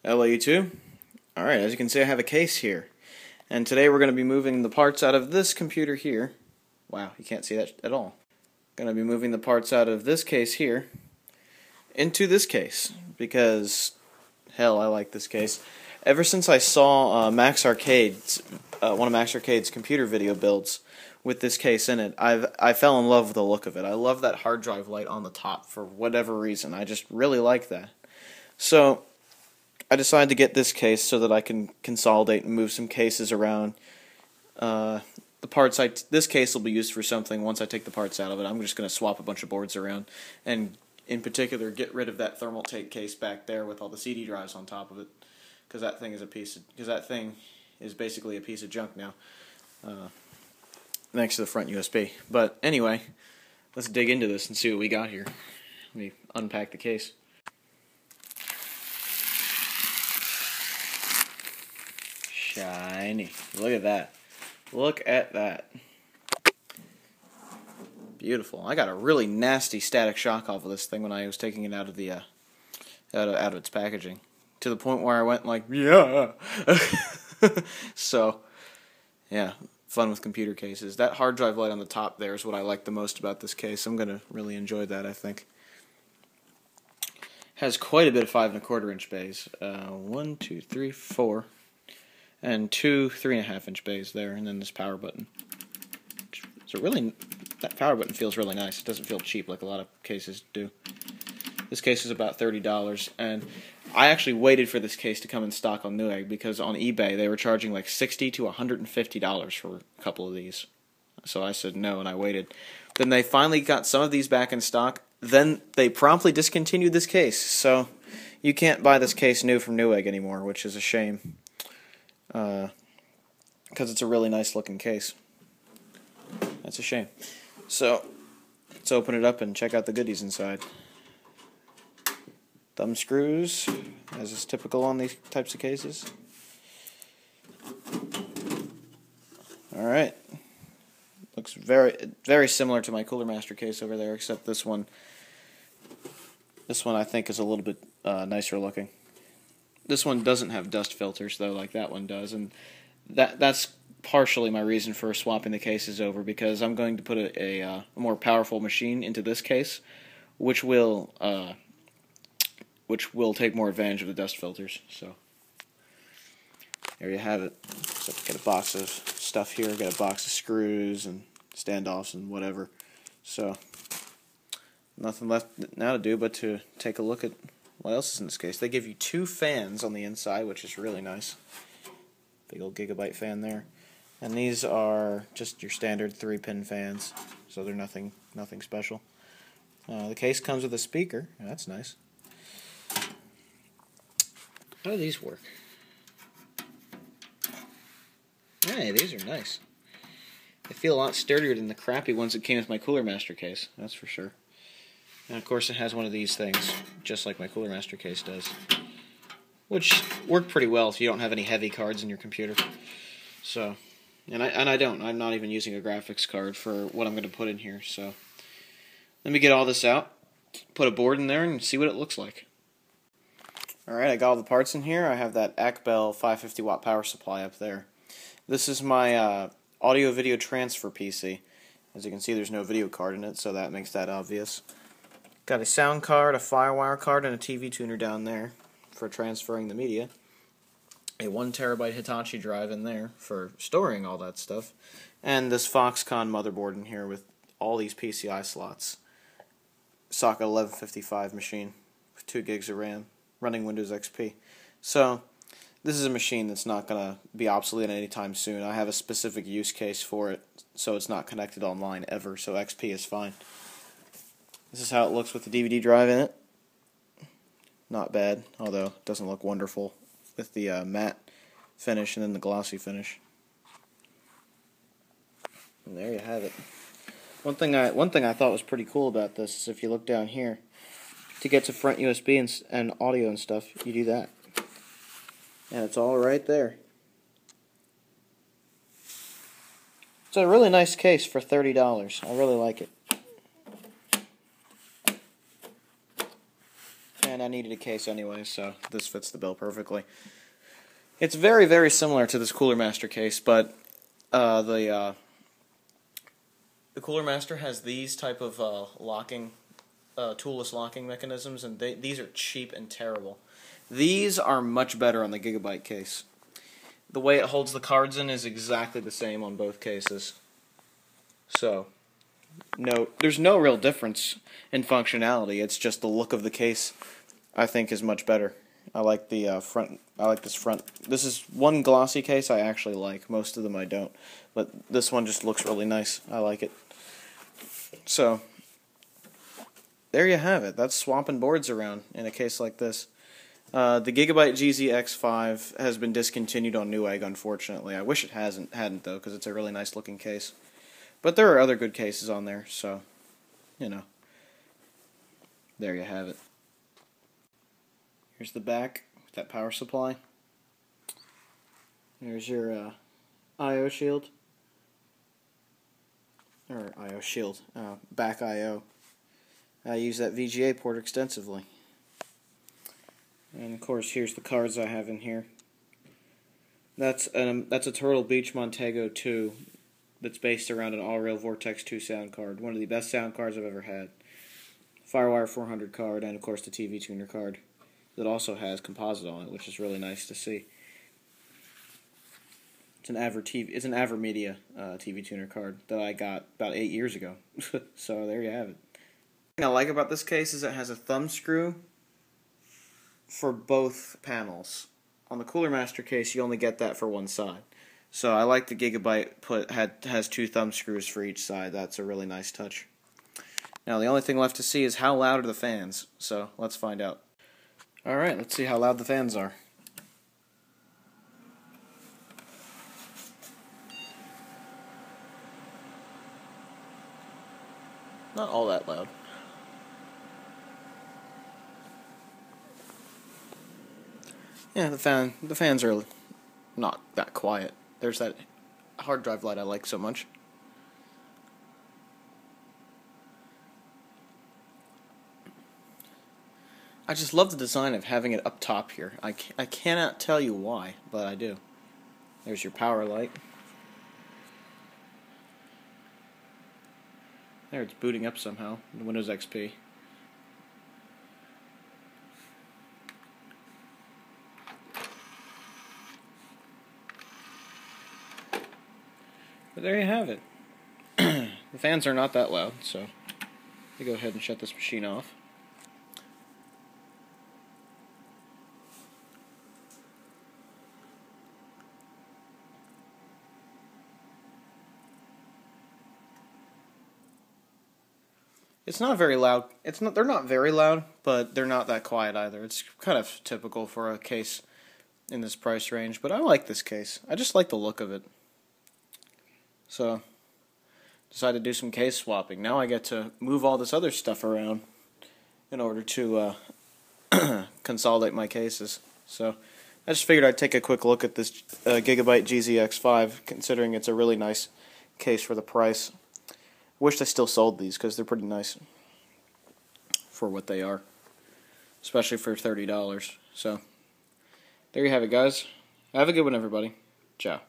Hello YouTube. Alright, as you can see I have a case here. And today we're going to be moving the parts out of this computer here. Wow, you can't see that at all. Going to be moving the parts out of this case here into this case. Because, hell, I like this case. Ever since I saw Max Arcade's, one of Max Arcade's computer video builds with this case in it, I fell in love with the look of it. I love that hard drive light on the top for whatever reason. I just really like that. So I decided to get this case so that I can consolidate and move some cases around. The parts this case will be used for something once I take the parts out of it. I'm just going to swap a bunch of boards around, and in particular get rid of that thermal tape case back there with all the CD drives on top of it, because that thing is basically a piece of junk now, next to the front USB. But anyway, let's dig into this and see what we got here. Let me unpack the case. Shiny. Look at that. Look at that. Beautiful. I got a really nasty static shock off of this thing when I was taking it out of the out of its packaging, to the point where I went like, yeah. So, yeah, fun with computer cases. That hard drive light on the top there is what I like the most about this case. I'm gonna really enjoy that, I think. Has quite a bit of 5 1/4 inch bays. 1, 2, 3, 4. And 2 3.5 inch bays there, and then this power button. So really, that power button feels really nice. It doesn't feel cheap like a lot of cases do. This case is about $30, and I actually waited for this case to come in stock on Newegg, because on eBay they were charging like $60 to $150 for a couple of these. So I said no, and I waited. Then they finally got some of these back in stock. Then they promptly discontinued this case, so you can't buy this case new from Newegg anymore, which is a shame. Because it's a really nice looking case. That's a shame. So, let's open it up and check out the goodies inside. Thumb screws, as is typical on these types of cases. Alright. Looks very similar to my Cooler Master case over there, except this one I think is a little bit nicer looking. This one doesn't have dust filters, though, like that one does, and that's partially my reason for swapping the cases over, because I'm going to put a more powerful machine into this case, which will take more advantage of the dust filters. So there you have it. So get a box of stuff here, get a box of screws and standoffs and whatever. So nothing left now to do but to take a look at what else is in this case. They give you 2 fans on the inside, which is really nice. Big old Gigabyte fan there. And these are just your standard 3-pin fans, so they're nothing special. The case comes with a speaker. That's nice. How do these work? Hey, these are nice. They feel a lot sturdier than the crappy ones that came with my Cooler Master case, that's for sure. And of course it has one of these things, just like my Cooler Master case does, which work pretty well if you don't have any heavy cards in your computer. So, I'm not even using a graphics card for what I'm going to put in here. So, let me get all this out, put a board in there, and see what it looks like. Alright, I got all the parts in here. I have that Acbel 550 watt power supply up there. This is my audio-video transfer PC. As you can see, there's no video card in it, so that makes that obvious. Got a sound card, a FireWire card, and a TV tuner down there for transferring the media. A 1 terabyte Hitachi drive in there for storing all that stuff. And this Foxconn motherboard in here with all these PCI slots. Socket 1155 machine with 2 gigs of RAM, running Windows XP. So, this is a machine that's not going to be obsolete anytime soon. I have a specific use case for it, so it's not connected online ever, so XP is fine. This is how it looks with the DVD drive in it. Not bad, although it doesn't look wonderful with the matte finish and then the glossy finish. And there you have it. One thing I thought was pretty cool about this is if you look down here, to get to front USB and audio and stuff, you do that. And it's all right there. It's a really nice case for $30. I really like it. and I needed a case anyway, so this fits the bill perfectly. It's very, very similar to this Cooler Master case, but the Cooler Master has these type of locking, toolless locking mechanisms, and these are cheap and terrible. These are much better on the Gigabyte case. The way it holds the cards in is exactly the same on both cases. So, no, there's no real difference in functionality. It's just the look of the case, I think, is much better. I like the front. I like this front. This is one glossy case I actually like. Most of them I don't, but this one just looks really nice. I like it. So, there you have it. That's swapping boards around in a case like this. The Gigabyte GZ-X5 has been discontinued on Newegg, unfortunately. I wish it hadn't though, because it's a really nice looking case. But there are other good cases on there, so, you know. There you have it. Here's the back with that power supply. There's your I/O shield. Or I/O shield. Back I/O. I use that VGA port extensively. And of course, here's the cards I have in here. That's a Turtle Beach Montego 2 that's based around an All-Rail Vortex 2 sound card. One of the best sound cards I've ever had. Firewire 400 card, and of course the TV tuner card that also has composite on it, which is really nice to see. It's an Avermedia TV tuner card that I got about 8 years ago. So there you have it. The thing I like about this case is it has a thumb screw for both panels. On the Cooler Master case, you only get that for one side. So I like the Gigabyte has 2 thumb screws for each side. That's a really nice touch. Now the only thing left to see is how loud are the fans. So let's find out. Alright, let's see how loud the fans are. Not all that loud. Yeah, the fans are not that quiet. There's that hard drive light I like so much. I just love the design of having it up top here. I cannot tell you why, but I do. There's your power light. There, it's booting up somehow, in Windows XP. But there you have it. The fans are not that loud, so let me go ahead and shut this machine off. It's not very loud. They're not very loud, but they're not that quiet either. It's kind of typical for a case in this price range, but I like this case. I just like the look of it. So, decided to do some case swapping. Now I get to move all this other stuff around in order to consolidate my cases. So, I just figured I'd take a quick look at this Gigabyte GZ-X5, considering it's a really nice case for the price. Wish I still sold these because they're pretty nice for what they are, especially for $30. So, there you have it, guys. Have a good one, everybody. Ciao.